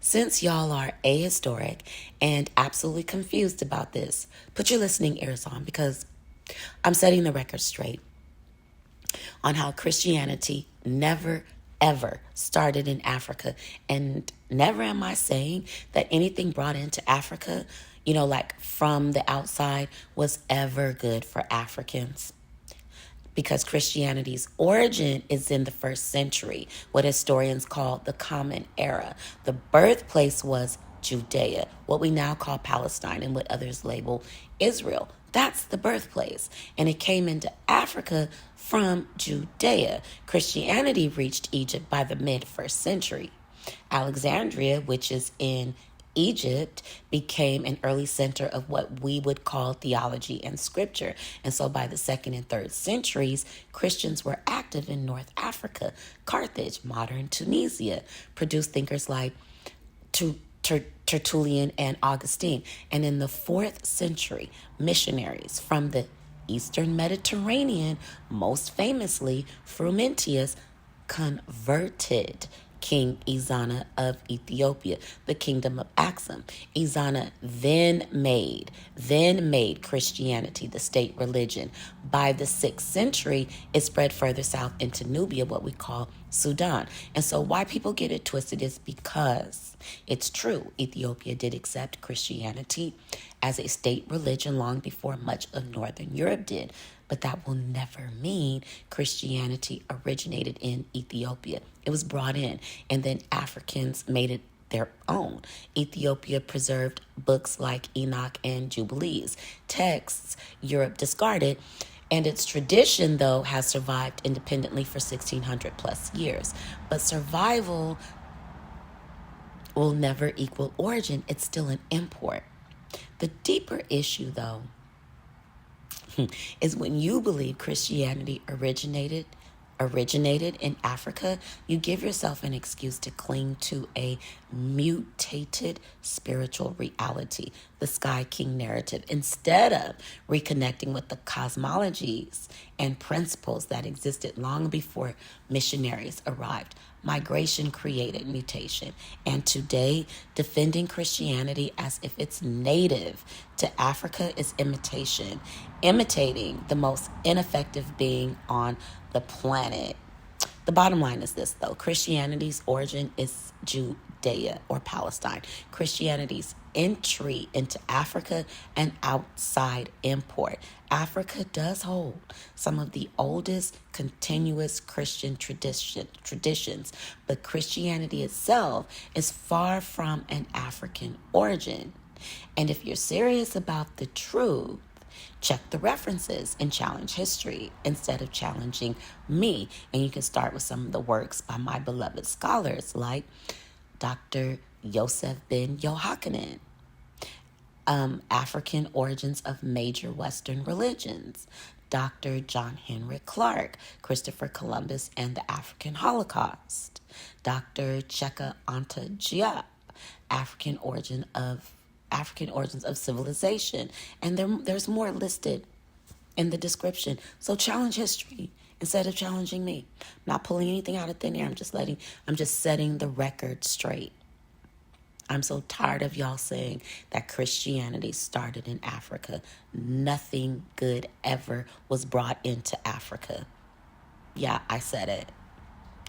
Since y'all are ahistoric and absolutely confused about this, put your listening ears on because I'm setting the record straight on how Christianity never, ever started in Africa. And never am I saying that anything brought into Africa, like from the outside, was ever good for Africans. Because Christianity's origin is in the 1st century, what historians call the Common Era. The birthplace was Judea, what we now call Palestine and what others label Israel. That's the birthplace. And it came into Africa from Judea. Christianity reached Egypt by the mid-1st century. Alexandria, which is in Egypt, became an early center of what we would call theology and scripture. And so by the 2nd and 3rd centuries, Christians were active in North Africa. Carthage, modern Tunisia, produced thinkers like Tertullian and Augustine. And in the 4th century, missionaries from the Eastern Mediterranean, most famously Frumentius, converted King Ezana of Ethiopia, the kingdom of Axum. Ezana then made Christianity the state religion. By the 6th century, it spread further south into Nubia, what we call Sudan. And so why people get it twisted is because it's true. Ethiopia did accept Christianity as a state religion long before much of Northern Europe did. But that will never mean Christianity originated in Ethiopia. It was brought in, and then Africans made it their own. Ethiopia preserved books like Enoch and Jubilees, texts Europe discarded, and its tradition, though, has survived independently for 1,600 plus years. But survival will never equal origin. It's still an import. The deeper issue, though, is when you believe Christianity originated in Africa, you give yourself an excuse to cling to a mutated spiritual reality, the Sky King narrative, instead of reconnecting with the cosmologies and principles that existed long before missionaries arrived. Migration created mutation, and today defending Christianity as if it's native to Africa is imitating the most ineffective being on the planet. The bottom line is this, though. Christianity's origin is Judea or Palestine. Christianity's entry into Africa, an outside import. Africa does hold some of the oldest continuous Christian traditions, but Christianity itself is far from an African origin. And if you're serious about the truth, check the references and challenge history instead of challenging me. And you can start with some of the works by my beloved scholars like Dr. Yosef Ben-Jochannan, African Origins of Major Western Religions, Dr. John Henrik Clarke, Christopher Columbus and the African Holocaust, Dr. Cheikh Anta Diop, African Origins of Civilization. And there's more listed in the description. So challenge history instead of challenging me. I'm not pulling anything out of thin air. I'm just setting the record straight. I'm so tired of y'all saying that Christianity started in Africa. Nothing good ever was brought into Africa. Yeah, I said it.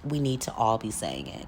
We need to all be saying it.